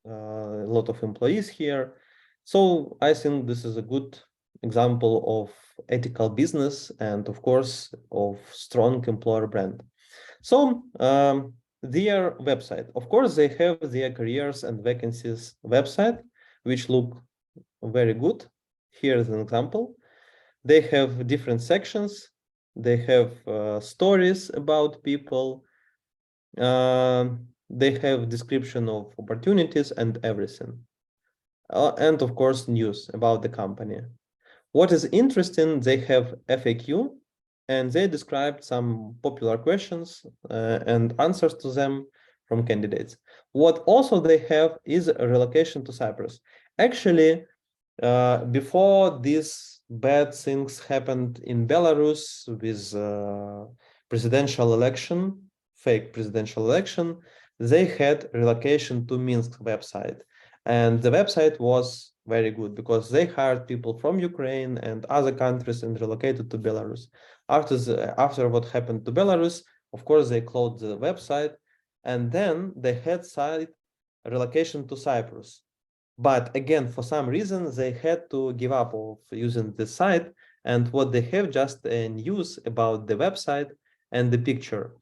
A lot of employees here. So I think this is a good example of ethical business and, of course, of strong employer brand. So their website, of course, they have their careers and vacancies website, which look very good. Here is an example. They have different sections. They have stories about people. They have description of opportunities and everything. And of course, news about the company. What is interesting, they have FAQ, and they described some popular questions and answers to them from candidates. What also they have is a relocation to Cyprus. Actually, before these bad things happened in Belarus with presidential election, fake presidential election, they had relocation to Minsk website. And the website was very good because they hired people from Ukraine and other countries and relocated to Belarus. After what happened to Belarus, of course, they closed the website, and then they had site relocation to Cyprus. But again, for some reason, they had to give up of using the site, and what they have just a news about the website and the picture.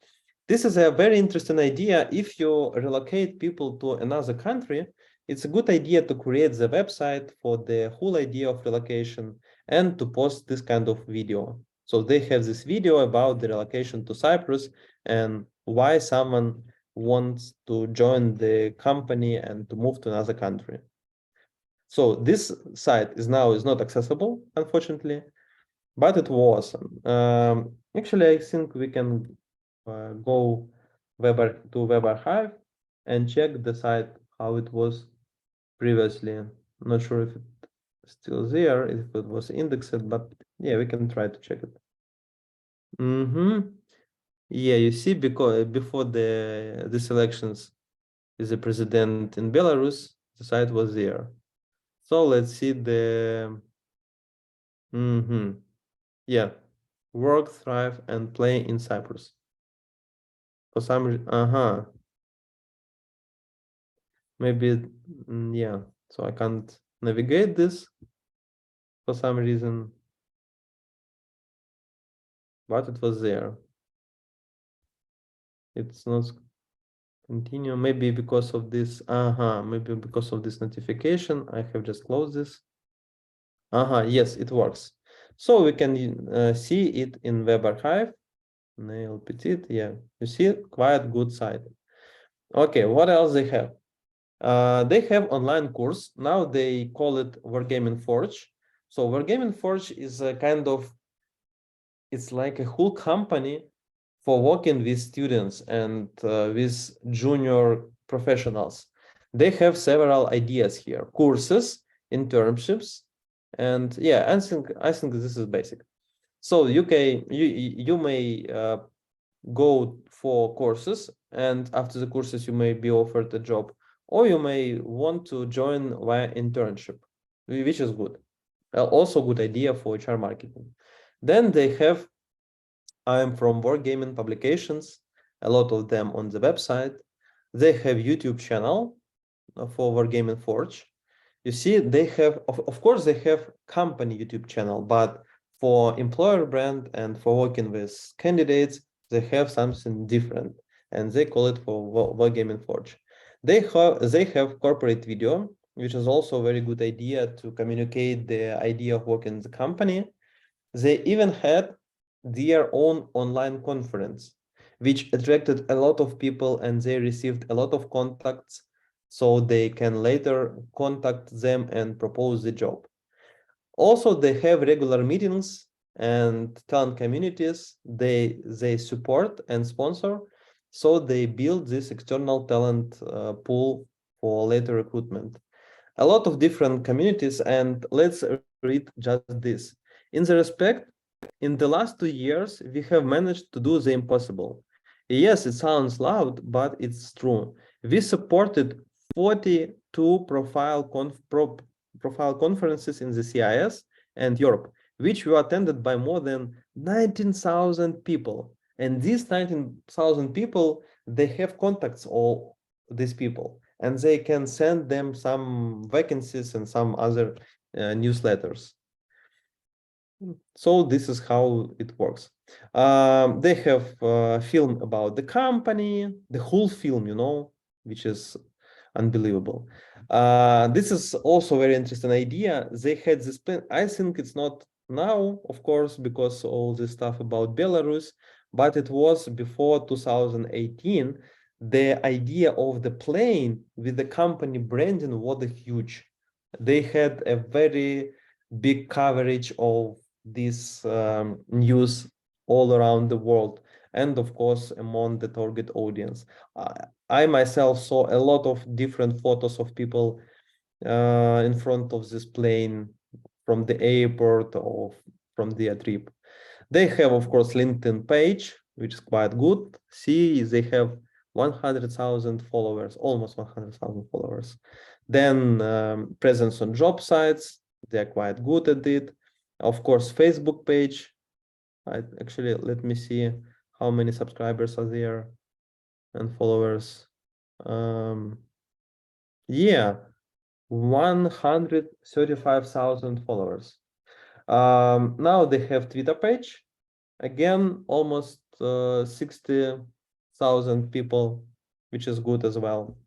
This is a very interesting idea. If you relocate people to another country, it's a good idea to create the website for the whole idea of relocation and to post this kind of video. So they have this video about the relocation to Cyprus and why someone wants to join the company and to move to another country. So this site is not accessible, unfortunately, but it was. Actually, I think we can go to Web Archive and check the site how it was previously. I'm not sure if it's still there, if it was indexed, but yeah, we can try to check it. Yeah, you see, because before these elections is the president in Belarus, the site was there. So let's see the yeah, work, thrive, and play in Cyprus. For some reason, maybe yeah. So I can't navigate this for some reason. but it was there. It's not continue, maybe because of this. Maybe because of this notification. I have just closed this. Yes, it works. So we can see it in Web Archive. Nail Petit, yeah, you see, quite good site. Okay, what else they have? They have online course. Now they call it Wargaming Forge. So Wargaming Forge is a kind of, it's like a whole company for working with students and with junior professionals. They have several ideas here: courses, internships, and yeah, I think this is basic. So you may go for courses, and after the courses you may be offered a job, or you may want to join via internship, which is good. Also good idea for HR marketing. Then they have, I'm from Wargaming publications, a lot of them on the website. They have YouTube channel for Wargaming Forge. You see, they have, of course, they have company YouTube channel, but for employer brand and for working with candidates, they have something different, and they call it for Wargaming Forge. They have corporate video, which is also a very good idea to communicate the idea of working in the company. They even had their own online conference, which attracted a lot of people, and they received a lot of contacts, so they can later contact them and propose the job. Also, they have regular meetings and talent communities they support and sponsor, so they build this external talent pool for later recruitment. A lot of different communities, and let's read just this. In the respect, in the last 2 years, we have managed to do the impossible. Yes, it sounds loud, but it's true. We supported 42 profile conferences in the CIS and Europe, which were attended by more than 19,000 people. And these 19,000 people, they have contacts, all these people, and they can send them some vacancies and some other newsletters. So this is how it works. They have a film about the company, the whole film, which is unbelievable. This is also a very interesting idea. They had this plan. I think it's not now, of course, because all this stuff about Belarus, but it was before 2018. The idea of the plane with the company branding was huge. They had a very big coverage of this news all around the world, and of course among the target audience. I myself saw a lot of different photos of people in front of this plane from the airport or from their trip. They have, of course, LinkedIn page, which is quite good. See, they have 100,000 followers, almost 100,000 followers. Then presence on job sites, they're quite good at it. Of course, Facebook page. Actually, let me see how many subscribers are there and followers. Yeah, 135,000 followers. Now they have Twitter page. Again, almost 60,000 people, which is good as well.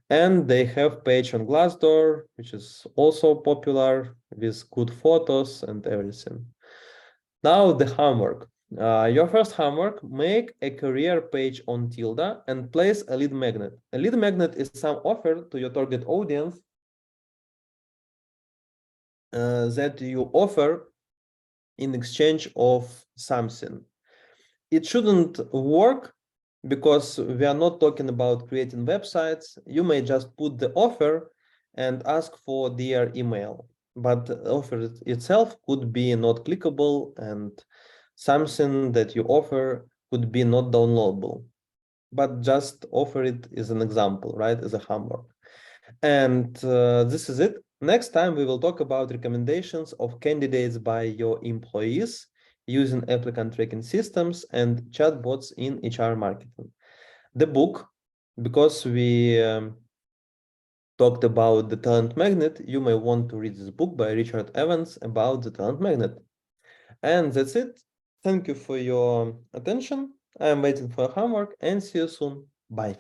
And they have page on Glassdoor, which is also popular with good photos and everything. Now the homework. Your first homework: make a career page on Tilda and place a lead magnet. A lead magnet is some offer to your target audience that you offer in exchange of something. It shouldn't work because we are not talking about creating websites. You may just put the offer and ask for their email, but the offer itself could be not clickable, and something that you offer could be not downloadable. But just offer it as an example, right, as a homework. And this is it. Next time we will talk about recommendations of candidates by your employees using applicant tracking systems and chatbots in HR marketing. The book, because we talked about the talent magnet, you may want to read this book by Richard Evans about the talent magnet. And that's it. Thank you for your attention. I'm waiting for your homework and see you soon. Bye.